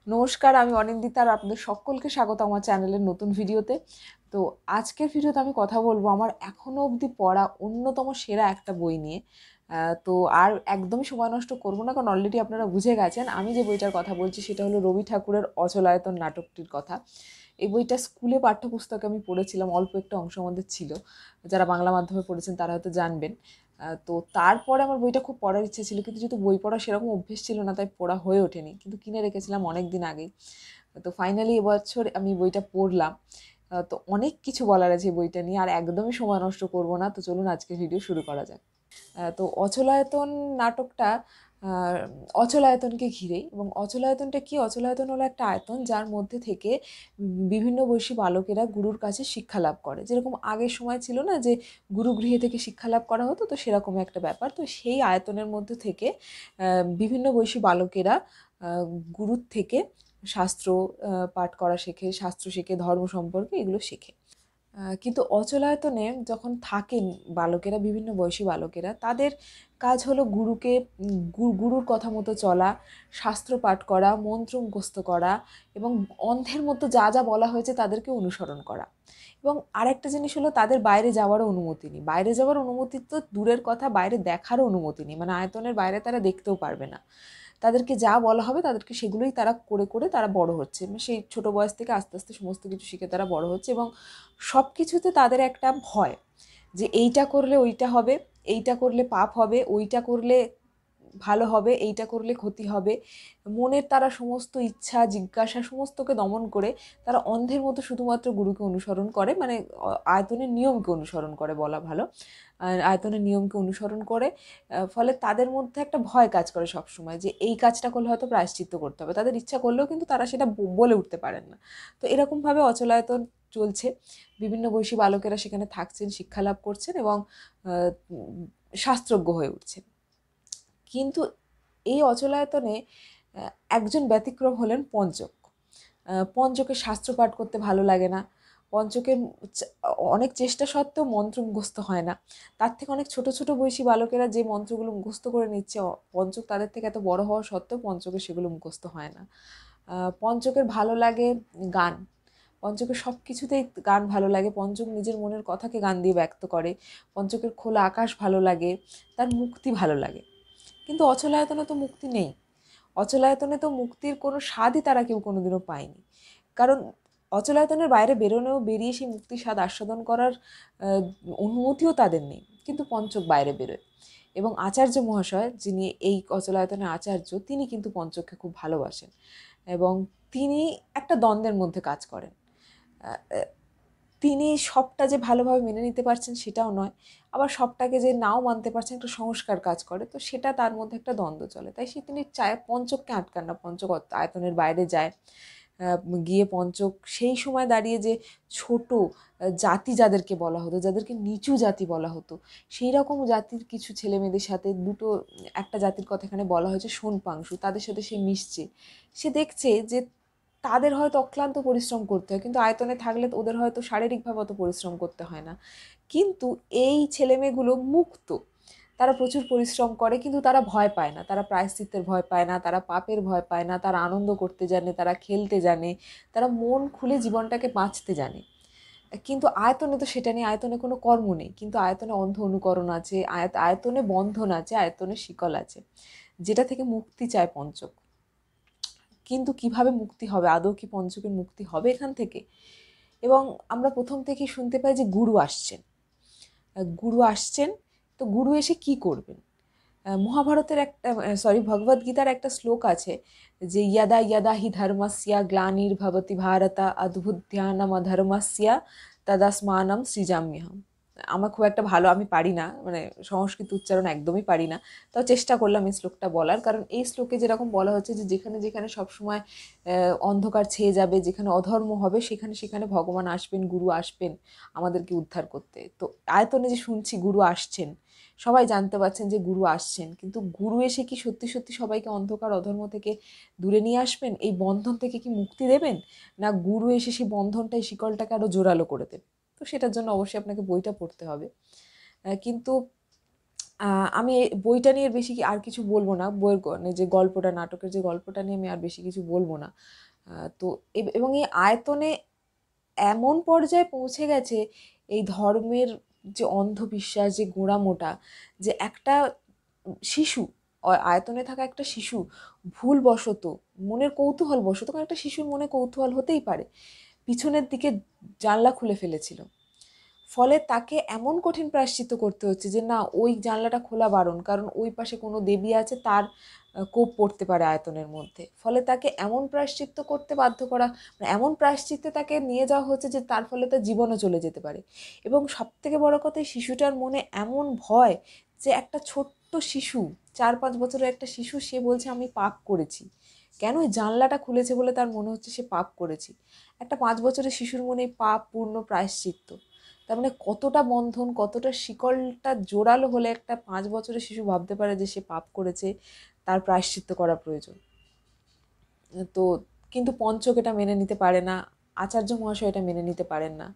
নমস্কার, আমি অনিন্দিতা আর আপনাদের সকলকে স্বাগত আমার চ্যানেলের নতুন ভিডিওতে। তো আজকের ভিডিওতে আমি কথা বলবো আমার এখনো অবধি পড়া অন্যতম সেরা একটা বই নিয়ে। তো আর একদমই সময় নষ্ট করবো না, কারণ অলরেডি আপনারা বুঝে গেছেন আমি যে বইটার কথা বলছি সেটা হলো রবি ঠাকুরের অচলায়তন নাটকটির কথা। এই বইটা স্কুলে পাঠ্যপুস্তকে আমি পড়েছিলাম, অল্প একটা অংশ আমাদের ছিল। যারা বাংলা মাধ্যমে পড়েছেন তারা হয়তো জানবেন। তো তারপরে আমার বইটা খুব পড়ার ইচ্ছে ছিল, কিন্তু যেহেতু বই পড়া সেরকম অভ্যেস ছিল না তাই পড়া হয়ে ওঠেনি, কিন্তু কিনে রেখেছিলাম অনেক দিন আগেই। তো ফাইনালি এবছর আমি বইটা পড়লাম। তো অনেক কিছু বলার আছে এই বইটা নিয়ে, আর একদমই সময় নষ্ট করব না। তো চলুন আজকের ভিডিও শুরু করা যাক। তো অচলায়তন নাটকটা আহ, অচলায়তনকে ঘিরেই। এবং অচলায়তনটা কি? অচলায়তন হলো একটা আয়তন যার মধ্যে থেকে বিভিন্ন বয়সী বালকেরা গুরুর কাছে শিক্ষা লাভ করে। যেরকম আগের সময় ছিল না যে গুরুগৃহে থেকে শিক্ষা লাভ করা হতো, তো সেরকম একটা ব্যাপার। তো সেই আয়তনের মধ্যে থেকে বিভিন্ন বয়সী বালকেরা গুরুর থেকে শাস্ত্র পাঠ করা শেখে, শাস্ত্র শেখে, ধর্ম সম্পর্কে এগুলো শেখে। কিন্তু অচলায়তনে যখন থাকেন বালকেরা, বিভিন্ন বয়সী বালকেরা, তাদের কাজ হলো গুরুর কথা মতো চলা, শাস্ত্র পাঠ করা, মন্ত্র মুখস্থ করা, এবং অন্ধের মতো যা যা বলা হয়েছে তাদেরকে অনুসরণ করা। এবং আরেকটা জিনিস হলো তাদের বাইরে যাওয়ারও অনুমতি নেই। বাইরে যাওয়ার অনুমতি তো দূরের কথা, বাইরে দেখারও অনুমতি নেই, মানে আয়তনের বাইরে তারা দেখতেও পারবে না। তাদেরকে যা বলা হবে তাদেরকে সেগুলোই তারা করে করে তারা বড় হচ্ছে, মানে সেই ছোট বয়স থেকে আস্তে আস্তে সমস্ত কিছু শিখে তারা বড় হচ্ছে। এবং সব কিছুতে তাদের একটা ভয়, যে এইটা করলে ওইটা হবে, এইটা করলে পাপ হবে, ওইটা করলে ভালো হবে, এইটা করলে ক্ষতি হবে। মনের তারা সমস্ত ইচ্ছা জিজ্ঞাসা সমস্তকে দমন করে তারা অন্ধের মতো শুধুমাত্র গুরুকে অনুসরণ করে, মানে আয়তনের নিয়মকে অনুসরণ করে বলা ভালো। আর আয়তনের নিয়মকে অনুসরণ করে ফলে তাদের মধ্যে একটা ভয় কাজ করে সবসময়, যে এই কাজটা করলে হয়তো প্রায়শ্চিত্ত করতে হবে। তাদের ইচ্ছা করলেও কিন্তু তারা সেটা বলে উঠতে পারেন না। তো এরকমভাবে অচলায়তন চলছে। বিভিন্ন বয়সী বালকেরা সেখানে থাকছেন, শিক্ষা লাভ করছেন এবং শাস্ত্রজ্ঞ হয়ে উঠছেন। কিন্তু এই অচলায়তনে একজন ব্যতিক্রম হলেন পঞ্চক। পঞ্চকের শাস্ত্র পাঠ করতে ভালো লাগে না। পঞ্চকের অনেক চেষ্টা সত্ত্বেও মন্ত্র মুখস্থ হয় না। তার থেকে অনেক ছোট ছোট বয়সী বালকেরা যে মন্ত্রগুলো মুখস্থ করে নিচ্ছে, পঞ্চক তাদের থেকে এত বড় হওয়া সত্ত্বেও পঞ্চকের সেগুলো মুখস্থ হয় না। পঞ্চকের ভালো লাগে গান। পঞ্চকের সব কিছুতেই গান ভালো লাগে। পঞ্চক নিজের মনের কথাকে গান দিয়ে ব্যক্ত করে। পঞ্চকের খোলা আকাশ ভালো লাগে, তার মুক্তি ভালো লাগে। কিন্তু অচলায়তনে তো মুক্তি নেই। অচলায়তনে তো মুক্তির কোনো স্বাদই তারা কেউ কোনোদিনও পায়নি। কারণ অচলায়তনের বাইরে বেরিয়ে সেই মুক্তির স্বাদ আস্বাদন করার অনুমতিও তাদের নেই। কিন্তু পঞ্চক বাইরে বেরোয়। এবং আচার্য মহাশয়, যিনি এই অচলায়তনের আচার্য, তিনি কিন্তু পঞ্চককে খুব ভালোবাসেন। এবং তিনি একটা দ্বন্দ্বের মধ্যে কাজ করেন। তিনি সবটা যে ভালোভাবে মেনে নিতে পারছেন সেটাও নয়, আবার সবটাকে যে নাও মানতে পারছেন, একটা সংস্কার কাজ করে, তো সেটা তার মধ্যে একটা দ্বন্দ্ব চলে। তাই তিনি চায় পঞ্চককে আটকান না, পঞ্চক আয়তনের বাইরে যায়। গিয়ে পঞ্চক সেই সময় দাঁড়িয়ে যে ছোট জাতি যাদেরকে বলা হতো, যাদেরকে নিচু জাতি বলা হতো, সেই রকম জাতির কিছু ছেলে মেয়েদের সাথে একটা জাতির কথা এখানে বলা হয়েছে সোনপাংশু, তাদের সাথে সে মিশছে। সে দেখছে যে তাদের হয়তো অক্লান্ত পরিশ্রম করতে হয়, কিন্তু আয়তনে থাকলে ওদের হয়তো শারীরিকভাবে অত পরিশ্রম করতে হয় না। কিন্তু এই ছেলেমেয়েগুলো মুক্ত, তারা প্রচুর পরিশ্রম করে, কিন্তু তারা ভয় পায় না, তারা প্রায়শ্চিত্তের ভয় পায় না, তারা পাপের ভয় পায় না, তারা আনন্দ করতে জানে, তারা খেলতে জানে, তারা মন খুলে জীবনটাকে বাঁচতে জানে। কিন্তু আয়তনে তো সেটা নেই, আয়তনে কোনো কর্ম নেই, কিন্তু আয়তনে অন্ধ অনুকরণ আছে, আয়তনে বন্ধন আছে, আয়তনে শিকল আছে, যেটা থেকে মুক্তি চায় পঞ্চক। কিন্তু কিভাবে মুক্তি হবে? আদৌ কি পঞ্চকের মুক্তি হবে এখান থেকে? এবং আমরা প্রথম থেকেই শুনতে পাই যে গুরু আসছেন। গুরু আসছেন, তো গুরু এসে কি করবেন? মহাভারতের একটা, ভগবদ্গীতার একটা শ্লোক আছে যে ইয়াদা ইয়াদা হি ধর্মস্য গ্লানির্ভবতি ভারত অদ্ভুত্যানাম অধর্মস্য তদাস্মানম সৃজাম্যহম। আমার খুব একটা ভালো আমি পারি না, মানে সংস্কৃত উচ্চারণ একদমই পারি না। তাও চেষ্টা করলাম এই শ্লোকটা বলার, কারণ এই শ্লোকে যেরকম বলা হচ্ছে যে যেখানে যেখানে সবসময় অন্ধকার ছেয়ে যাবে, যেখানে অধর্ম হবে, সেখানে সেখানে ভগবান আসবেন, গুরু আসবেন আমাদেরকে উদ্ধার করতে। তো আয়তনে যে শুনছি গুরু আসছেন, সবাই জানতে পারছেন যে গুরু আসছেন, কিন্তু গুরু এসে কি সত্যি সত্যি সবাইকে অন্ধকার অধর্ম থেকে দূরে নিয়ে আসবেন? এই বন্ধন থেকে কি মুক্তি দেবেন? না গুরু এসে সেই বন্ধনটাই শিকলটাকে আরো জোরালো করে দেবে? তো সেটার জন্য অবশ্যই আপনাকে বইটা পড়তে হবে। কিন্তু আমি বইটা নিয়ে বেশি আর কিছু বলবো না, বইয়ের যে গল্পটা, নাটকের যে গল্পটা নিয়ে আমি আর বেশি কিছু বলবো না। তো এবং এই আয়তনে এমন পর্যায়ে পৌঁছে গেছে এই ধর্মের যে অন্ধবিশ্বাস, যে গোঁড়ামোটা, যে একটা শিশু, আয়তনে থাকা একটা শিশু ভুলবশত, মনের কৌতূহলবশত, কারণ একটা শিশুর মনে কৌতূহল হতেই পারে, পিছনের দিকে জানলা খুলে ফেলেছিল। ফলে তাকে এমন কঠিন প্রায়শ্চিত্ত করতে হচ্ছে যে না, ওই জানলাটা খোলা বারণ, কারণ ওই পাশে কোনো দেবী আছে, তার কোপ পড়তে পারে আয়তনের মধ্যে। ফলে তাকে এমন প্রায়শ্চিত্ত করতে বাধ্য করা, মানে এমন প্রায়শ্চিত্তে তাকে নিয়ে যাওয়া হচ্ছে যে তার ফলে তার জীবনও চলে যেতে পারে। এবং সবথেকে বড় কথা, এই শিশুটার মনে এমন ভয় যে একটা ছোট্ট শিশু, 4-5 বছরের একটা শিশু, সে বলছে আমি পাপ করেছি। কেন? ওই জানলাটা খুলেছে বলে তার মনে হচ্ছে সে পাপ করেছি। একটা 5 বছরের শিশুর মনে পাপ পূর্ণ প্রায়শ্চিত্ত, তার মানে কতটা বন্ধন, কতটা শিকলটা জোরালো হলে একটা 5 বছরের শিশু ভাবতে পারে যে সে পাপ করেছে, তার প্রায়শ্চিত্ত করা প্রয়োজন। তো কিন্তু পঞ্চক এটা মেনে নিতে পারে না, আচার্য মহাশয় এটা মেনে নিতে পারেন না।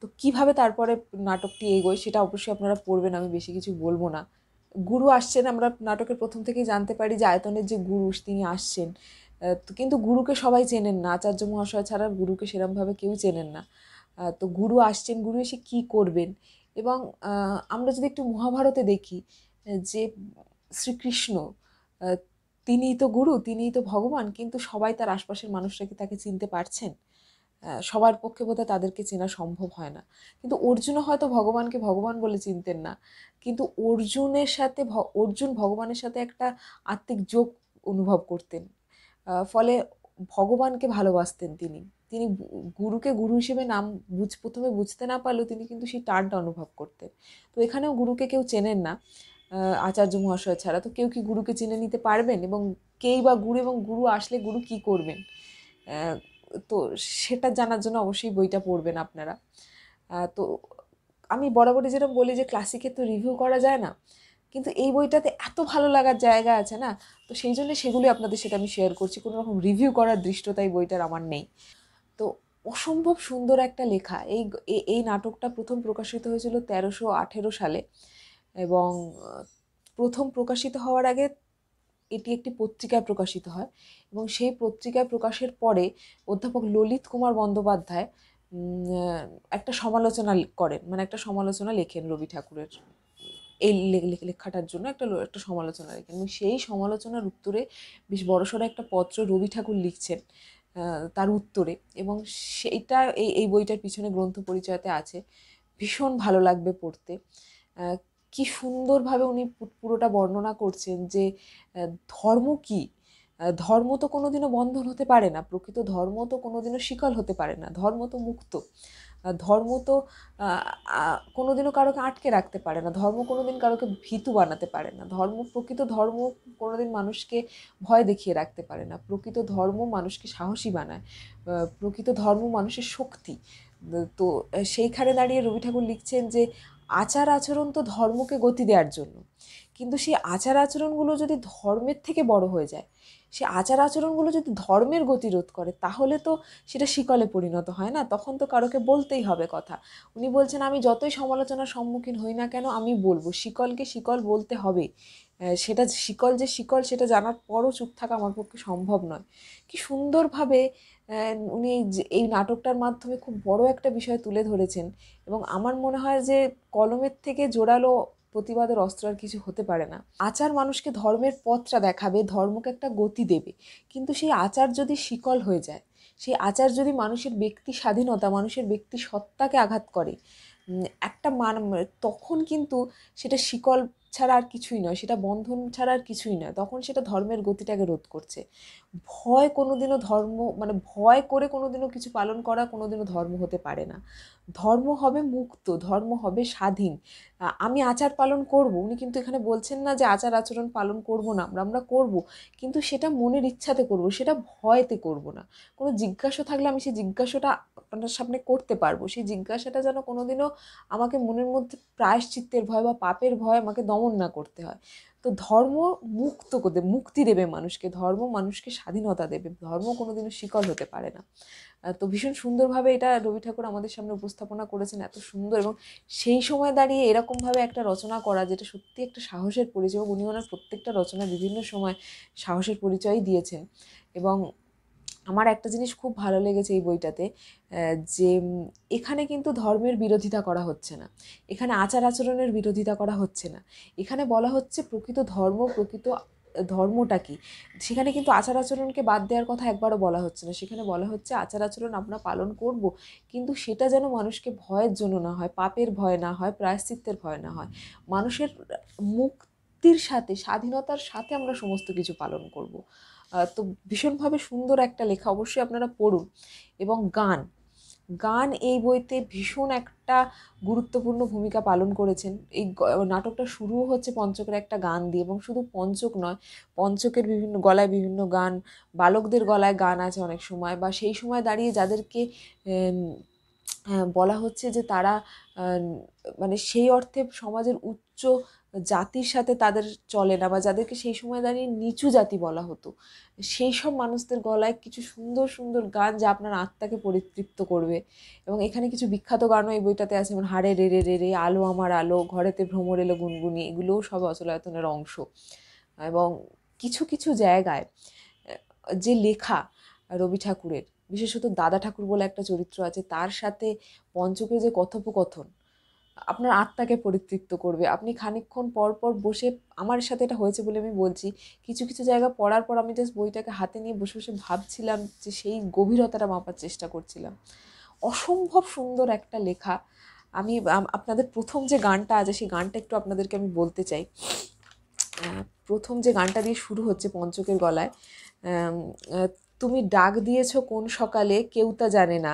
তো কিভাবে তারপরে নাটকটি এগোয় সেটা অবশ্যই আপনারা পড়বেন, আমি বেশি কিছু বলবো না। গুরু আসছেন, আমরা নাটকের প্রথম থেকেই জানতে পারি যে আয়তনের যে গুরু তিনি আসছেন। তো কিন্তু গুরুকে সবাই চেনেন না, আচার্য মহাশয় ছাড়া গুরুকে সেরমভাবে কেউ চেনেন না। তো গুরু আসছেন, গুরু এসে কী করবেন। এবং আমরা যদি একটু মহাভারতে দেখি যে শ্রীকৃষ্ণ, তিনিই তো গুরু, তিনিই তো ভগবান, কিন্তু সবাই তার আশপাশের মানুষরা কি তাকে চিনতে পারছেন? সবার পক্ষে বোধহয় তাদেরকে চেনা সম্ভব হয় না। কিন্তু অর্জুনও হয়তো ভগবানকে ভগবান বলে চিনতেন না, কিন্তু অর্জুনের সাথে অর্জুন ভগবানের সাথে একটা আত্মিক যোগ অনুভব করতেন। ফলে ভগবানকে ভালোবাসতেন তিনি। তিনি গুরুকে গুরু হিসেবে নাম প্রথমে বুঝতে না পারলেও তিনি কিন্তু সেই টানটা অনুভব করতেন। তো এখানেও গুরুকে কেউ চেনেন না আচার্য মহাশয় ছাড়া। তো কেউ কি গুরুকে চিনে নিতে পারবেন? এবং কেই বা গুরু, এবং গুরু আসলে গুরু কি করবেন? তো সেটা জানার জন্য অবশ্যই বইটা পড়বেন আপনারা। তো আমি বরাবরই যেটা বলি যে ক্লাসিকের তো রিভিউ করা যায় না, কিন্তু এই বইটাতে এত ভালো লাগার জায়গা আছে না, তো সেই জন্য সেগুলি আপনাদের সাথে আমি শেয়ার করছি। কোনো রকম রিভিউ করার দৃষ্টতা এই বইটার আমার নেই। তো অসম্ভব সুন্দর একটা লেখা। এই নাটকটা প্রথম প্রকাশিত হয়েছিল 1318 সালে, এবং প্রথম প্রকাশিত হওয়ার আগে এটি একটি পত্রিকায় প্রকাশিত হয়, এবং সেই পত্রিকায় প্রকাশের পরে অধ্যাপক ললিত কুমার বন্দ্যোপাধ্যায় একটা সমালোচনা করেন, মানে একটা সমালোচনা লেখেন রবি ঠাকুরের এই লেখাটার জন্য একটা সমালোচনা লেখেন, এবং সেই সমালোচনার উত্তরে বেশ বড়সড় একটা পত্র রবি ঠাকুর লিখছেন তার উত্তরে, এবং সেইটা এই বইটার পিছনে গ্রন্থ পরিচয়তে আছে। ভীষণ ভালো লাগবে পড়তে। কি সুন্দরভাবে উনি পুরোটা বর্ণনা করছেন যে ধর্ম কি। ধর্ম তো কোনোদিনও বন্ধন হতে পারে না, প্রকৃত ধর্ম তো কোনোদিনও শিকল হতে পারে না, ধর্ম তো মুক্ত। ধর্ম তো কোনোদিনও কারোকে আটকে রাখতে পারে না, ধর্ম কোনোদিন কারোকে ভীতু বানাতে পারে না, প্রকৃত ধর্ম কোনোদিন মানুষকে ভয় দেখিয়ে রাখতে পারে না, প্রকৃত ধর্ম মানুষকে সাহসী বানায়, প্রকৃত ধর্ম মানুষের শক্তি। তো সেইখানে দাঁড়িয়ে রবি ঠাকুর লিখছেন যে আচার আচরণ তো ধর্মকে গতি দেওয়ার জন্য, কিন্তু সেই আচার আচরণগুলো যদি ধর্মের থেকে বড় হয়ে যায়, সে আচার আচরণগুলো যদি ধর্মের গতিরোধ করে, তাহলে তো সেটা শিকলে পরিণত হয় না, তখন তো কারোকে বলতেই হবে কথা। উনি বলছেন আমি যতই সমালোচনার সম্মুখীন হই না কেন, আমি বলবো শিকলকে শিকল বলতে হবে। সেটা শিকল যে শিকল সেটা জানার পরও চুপ থাকা আমার পক্ষে সম্ভব নয়। কি সুন্দরভাবে উনি এই নাটকটার মাধ্যমে খুব বড় একটা বিষয় তুলে ধরেছেন, এবং আমার মনে হয় যে কলমের থেকে জোরালো প্রতিবাদের অস্ত্র আর কিছু হতে পারে না। আচার মানুষকে ধর্মের পথটা দেখাবে, ধর্মকে একটা গতি দেবে, কিন্তু সেই আচার যদি শিকল হয়ে যায়, সেই আচার যদি মানুষের ব্যক্তি স্বাধীনতা, মানুষের ব্যক্তি সত্তাকে আঘাত করে, একটা তখন কিন্তু সেটা শিকল ছাড়া আর কিছুই নয়, সেটা বন্ধন ছাড়া আর কিছুই নয়, তখন সেটা ধর্মের গতিটাকে রোধ করছে। ভয় কোনোদিনও ধর্ম, মানে ভয় করে কোনোদিনও কিছু পালন করা কোনোদিনও ধর্ম হতে পারে না। ধর্ম হবে মুক্ত, ধর্ম হবে স্বাধীন। আমি আচার পালন করব, উনি কিন্তু এখানে বলছেন না যে আচার আচরণ পালন করব না, আমরা করব, কিন্তু সেটা মনের ইচ্ছাতে করব, সেটা ভয়তে করব না। কোনো জিজ্ঞাসা থাকলে আমি সেই জিজ্ঞাসাটা আপনার সামনে করতে পারবো, সেই জিজ্ঞাসাটা যেন কোনোদিনও আমাকে মনের মধ্যে প্রায়শ্চিত্তের ভয় বা পাপের ভয় আমাকে দমন না করতে হয়। তো ধর্ম মুক্তি দেবে মানুষকে, ধর্ম মানুষকে স্বাধীনতা দেবে, ধর্ম কোনোদিনও শিকল হতে পারে না। তো ভীষণ সুন্দরভাবে এটা রবি ঠাকুর আমাদের সামনে উপস্থাপনা করেছেন, এত সুন্দর। এবং সেই সময় দাঁড়িয়ে এরকমভাবে একটা রচনা করা, যেটা সত্যি একটা সাহসের পরিচয়। উনি ওনার প্রত্যেকটা রচনা বিভিন্ন সময় সাহসের পরিচয়ই দিয়েছেন। এবং আমার একটা জিনিস খুব ভালো লেগেছে এই বইটাতে, যে এখানে কিন্তু ধর্মের বিরোধিতা করা হচ্ছে না, এখানে আচার আচরণের বিরোধিতা করা হচ্ছে না, এখানে বলা হচ্ছে প্রকৃত ধর্মটা কি। সেখানে কিন্তু আচার আচরণকে বাদ দেওয়ার কথা একবারও বলা হচ্ছে না, সেখানে বলা হচ্ছে আচার আচরণ আমরা পালন করব, কিন্তু সেটা যেন মানুষকে ভয়ের জন্য না হয়, পাপের ভয় না হয়, প্রায়শ্চিত্তের ভয় না হয়, মানুষের মুক্তির সাথে, স্বাধীনতার সাথে আমরা সমস্ত কিছু পালন করব। তো ভীষণভাবে সুন্দর একটা লেখা, অবশ্যই আপনারা পড়ুন। এবং গান এই বইতে ভীষণ একটা গুরুত্বপূর্ণ ভূমিকা পালন করেছেন। এই নাটকটা শুরুও হচ্ছে পঞ্চকের একটা গান দিয়ে, এবং শুধু পঞ্চক নয়, পঞ্চকের বিভিন্ন গলায় বিভিন্ন গান, বালকদের গলায় গান আছে অনেক সময়, বা সেই সময় দাঁড়িয়ে যাদেরকে বলা হচ্ছে যে তারা মানে সেই অর্থে সমাজের উচ্চ জাতির সাথে তাদের চলে না, বা যাদেরকে সেই সময় দাঁড়িয়ে নিচু জাতি বলা হতো, সেই সব মানুষদের গলায় কিছু সুন্দর সুন্দর গান, যা আপনার আত্মাকে পরিতৃপ্ত করবে। এবং এখানে কিছু বিখ্যাত গানও এই বইটাতে আছে, যেমন হাড়ে রে রে রে রে, আলো আমার আলো, ঘরেতে ভ্রমর এলো গুনগুনি, এগুলোও সব অচলায়তনের অংশ। এবং কিছু কিছু জায়গায় যে লেখা রবি ঠাকুরের, বিশেষত দাদা ঠাকুর বলে একটা চরিত্র আছে, তার সাথে পঞ্চকের যে কথোপকথন আপনার আত্মাকে পরিতৃপ্ত করবে। আপনি খানিকক্ষণ পর পর বসে, আমার সাথে এটা হয়েছে বলে আমি বলছি, কিছু কিছু জায়গা পড়ার পর আমি জাস্ট বইটাকে হাতে নিয়ে বসে বসে ভাবছিলাম, যে সেই গভীরতাটা মাপার চেষ্টা করছিলাম। অসম্ভব সুন্দর একটা লেখা। আমি আপনাদের প্রথম যে গানটা আছে, সেই গানটা একটু আপনাদেরকে আমি বলতে চাই। প্রথম যে গানটা দিয়ে শুরু হচ্ছে পঞ্চকের গলায়, তুমি ডাক দিয়েছ কোন সকালে কেউ তা জানে না,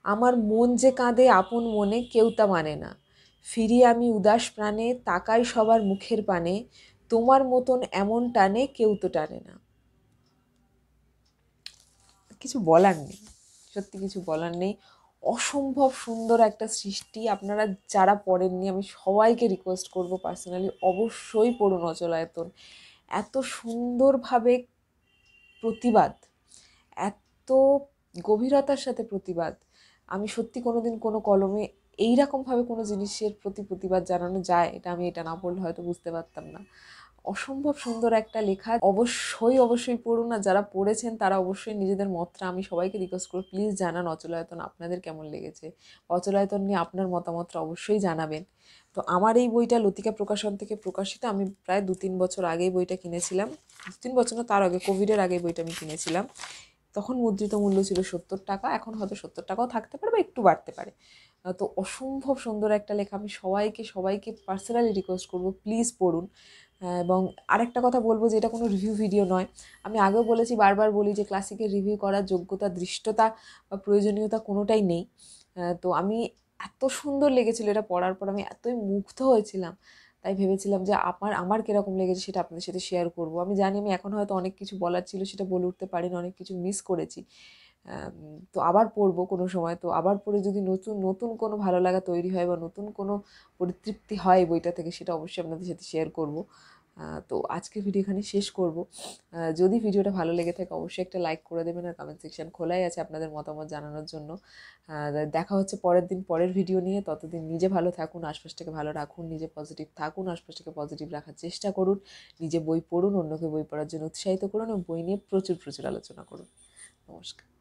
আমার মন যে কাঁদে আপন মনে কেউ তা মানে না, ফিরি আমি উদাস প্রাণে তাকাই সবার মুখের পানে, তোমার মতন এমন টানে কেউ তো টানে না। কিছু বলার নেই, সত্যি কিছু বলার নেই। অসম্ভব সুন্দর একটা সৃষ্টি। আপনারা যারা পড়েননি, আমি সবাইকে রিকোয়েস্ট করব পার্সোনালি, অবশ্যই পড়ুন অচলায়তন। এত সুন্দরভাবে প্রতিবাদ, এত গভীরতার সাথে প্রতিবাদ, আমি সত্যি কোনোদিন কোনো কলমে এইরকমভাবে কোনো জিনিসের প্রতি প্রতিবাদ জানানো যায়, এটা না পড়লে হয়তো বুঝতে পারতাম না। অসম্ভব সুন্দর একটা লেখা, অবশ্যই পড়ুন। না যারা পড়েছেন তারা অবশ্যই নিজেদের মতটা, আমি সবাইকে রিকোয়েস্ট করব, প্লিজ জানান অচলায়তন আপনাদের কেমন লেগেছে, অচলায়তন নিয়ে আপনার মতামতটা অবশ্যই জানাবেন। তো আমার এই বইটা লতিকা প্রকাশন থেকে প্রকাশিত। আমি প্রায় 2-3 বছর আগেই বইটা কিনেছিলাম, 2-3 বছর না, তার আগে কোভিডের আগে বইটা আমি কিনেছিলাম। তখন মুদ্রিত মূল্য ছিল 70 টাকা, এখন হয়তো 70 টাকাও থাকতে পারে বা একটু বাড়তে পারে। তো অসম্ভব সুন্দর একটা লেখা, আমি সবাইকে পার্সোনালি রিকোয়েস্ট করব, প্লিজ পড়ুন। এবং আরেকটা কথা বলবো, যে এটা কোনো রিভিউ ভিডিও নয়। আমি আগেও বলেছি, বারবার বলি, যে ক্লাসিকের রিভিউ করার যোগ্যতা, দৃষ্টতা বা প্রয়োজনীয়তা কোনোটাই নেই। তো আমি এত সুন্দর লেগেছিল এটা পড়ার পর, আমি এতই মুগ্ধ হয়েছিলাম, তাই ভেবেছিলাম যে আমার কীরকম লেগেছে সেটা আপনাদের সাথে শেয়ার করব। আমি জানি আমি এখন হয়তো অনেক কিছু বলার ছিল সেটা বলে উঠতে পারিনি, অনেক কিছু মিস করেছি। তো আবার পড়বো কোনো সময়, তো আবার পড়ে যদি নতুন নতুন কোনো ভালো লাগা তৈরি হয় বা নতুন কোনো পরিতৃপ্তি হয় বইটা থেকে, সেটা অবশ্যই আপনাদের সাথে শেয়ার করব। তো আজকের ভিডিও এখানে শেষ করব। যদি ভিডিওটা ভালো লেগে থাকে অবশ্যই একটা লাইক করে দেবেন, আর কমেন্ট সেকশন খোলাই আছে আপনাদের মতামত জানানোর জন্য। দেখা হচ্ছে পরের দিন পরের ভিডিও নিয়ে। ততদিন নিজে ভালো থাকুন, আশপাশটাকে ভালো রাখুন, নিজে পজিটিভ থাকুন, আশপাশটাকে পজিটিভ রাখার চেষ্টা করুন, নিজে বই পড়ুন, অন্যকে বই পড়ার জন্য উৎসাহিত করুন, এবং বই নিয়ে প্রচুর আলোচনা করুন। নমস্কার।